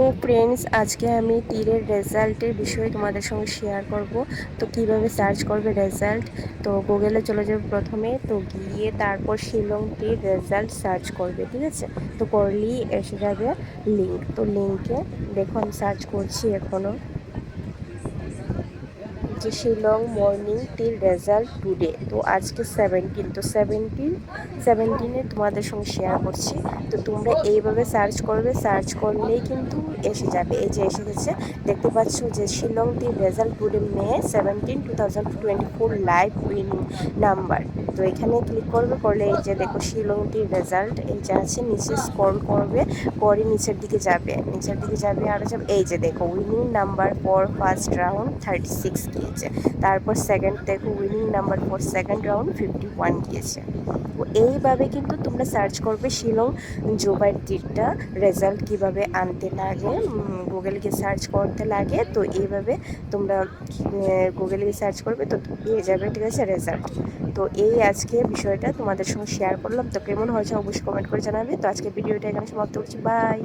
তো ফ্রেন্ডস, আজকে আমি তীরের রেজাল্টের বিষয়ে তোমাদের সঙ্গে শেয়ার করব। তো কিভাবে সার্চ করবে রেজাল্ট, তো গুগলে চলে যাবে প্রথমে, তো গিয়ে তারপর শিলং তীর রেজাল্ট সার্চ করবে, ঠিক আছে। তো করলেই এসে যাবে লিঙ্ক, তো লিঙ্কে দেখো আমি সার্চ করছি এখনও, যে Shillong morning till result today. তো আজকে 17, তো সেভেন্টিনে তোমাদের সঙ্গে শেয়ার করছি। তো তোমরা এইভাবে সার্চ করবে, সার্চ করলেই কিন্তু এসে যাবে। এই যে এসে গেছে, দেখতে পাচ্ছ যে শিলং টিল রেজাল্ট টুডে মে 17, 2024 লাইভ উইনিং নাম্বার। তো এখানে ক্লিক করবে, করলে এই যে দেখো শিলং টির রেজাল্ট এই যে আছে, নিচে স্ক্রল করবে, পরে নিচের দিকে যাবে আরও যাবে, এই যে দেখো winning number for first round 36 গিয়েছে। তারপর সেকেন্ড দেখো winning number for second round 51 গিয়েছে। তো এইভাবে কিন্তু তোমরা সার্চ করবে শিলং জোবাইয়ের তীরটা রেজাল্ট কিভাবে আনতে লাগে, গুগলে গিয়ে সার্চ করতে লাগে। তো এইভাবে তোমরা গুগলে গিয়ে সার্চ করবে, তো পেয়ে যাবে, ঠিক আছে, রেজাল্ট। তো এই আজকে বিষয়টা তোমাদের সঙ্গে শেয়ার করলাম। তো কেমন হয়েছে অবশ্যই কমেন্ট করে জানাবে। তো আজকে ভিডিওটা এখানে সমাপ্ত করছি, বাই।